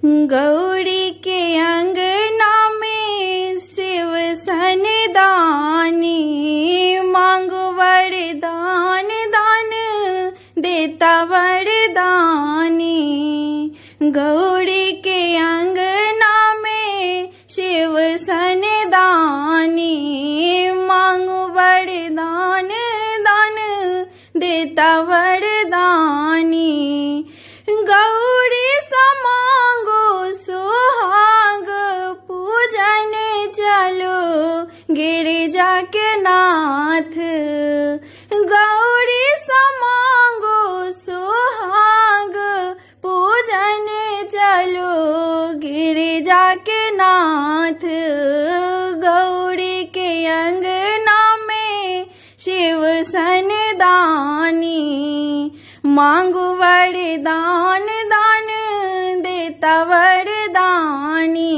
गौरी के अंगना में शिव सन्निधानी, मांगो वरदान दान देता वरदानी। गौरी के अंगना में शिव सन्निधानी, मांगो वरदान दान देता वरदानी। गौरी समांगो सुहाग पूजन चलो गिरिजा के नाथ। गौरी समांगो सुहाग पूजन चलो गिरिजा के नाथ। गौरी के अंगना में शिव सन्निधानी, मांगो वरदान दान देता वरदानी।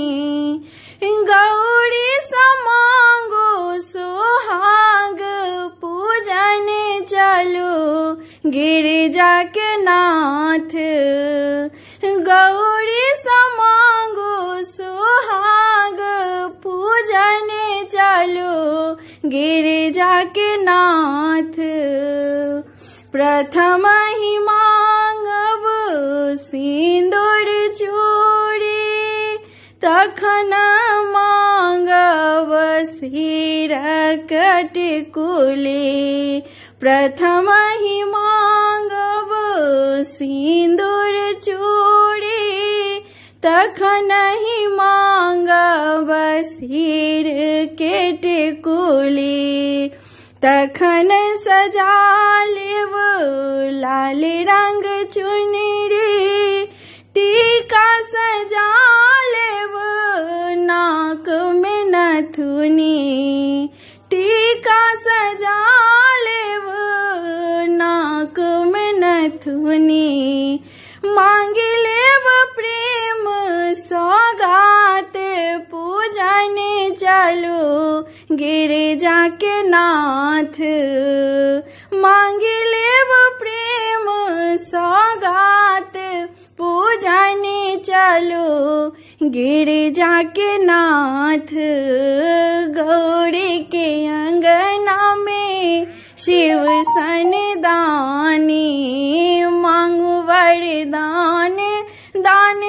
गौरी समांगो सुहाग पूजन चलो गिरिजा के नाथ। गौरी समांगो सुहाग पूजन चलो गिरिजा के नाथ। प्रथम ही मांगब सिंदूर चूड़ी, तखन मांगब सिर कटकुली। प्रथम ही मांगब सिंदूर चूड़ी, तखन ही मांगब सिर कटकुली। तखन सजा लेब लाल रंग चुनरी, टीका सजा लेब नाक में नथुनी। टीका सजा लेब नाक में नथुनी। मांग लेब प्रेम सौगात पूजन चलो गिरिजा के नाथ। मांग लेब प्रेम सौगात पूजन चलो गिरिजा के नाथ। गौरी के अंगना में शिव सन्निधानी, मांगो वरदान दान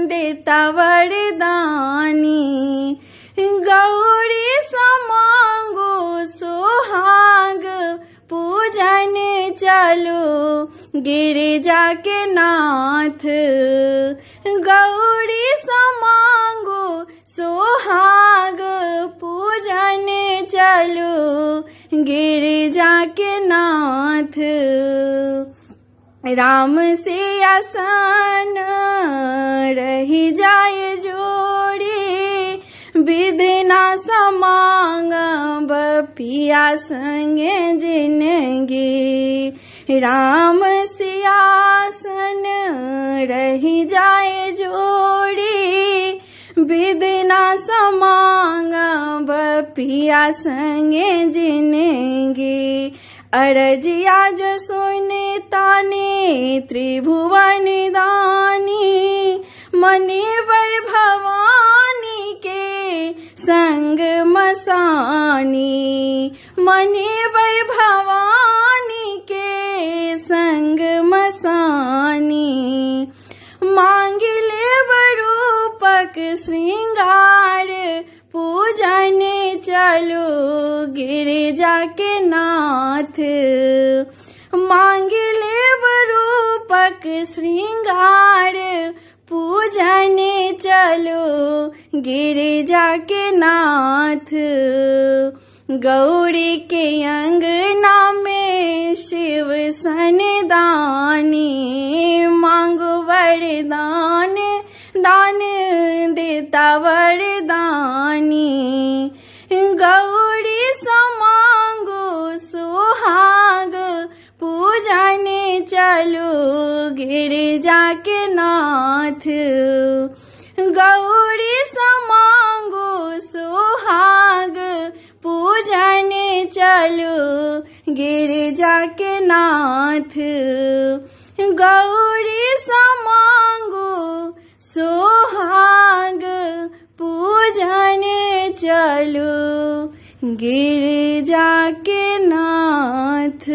देता वरदानी। गौरी समांगो सुहाग पूजन चलो गिरिजा के नाथ। गौरी समांगो सुहाग पूजन चलो गिरिजा के नाथ। राम से आसान रही जाए जोड़ी, विधना समांगब पिया संगे जिंदगी। राम से आसन रही जाए जोड़ी, विधना समांगब पिया संगे जिंदगी। अरजिया जो सुने ताने त्रिभुवन दानी, मने वै भवानी के संग मसानी। मने वै भवानी के संग मसानी। मांग लेब रूपक श्रृंगार पूजन चलो गिरिजा के नाथ। मांग लेब रूपक श्रृंगार पूजन चलो गिरिजा के नाथ। गौरी के अंगना में शिव सन्निधानी, मांगो वरदान दान देता वरदानी। गौरी समांगो सुहाग पूजन चलो गिरिजा के नाथ। गौरी समांगो सुहाग पूजन चलो गिरिजा के नाथ। गौरी समांगो सो चलो गिरिजा के नाथ।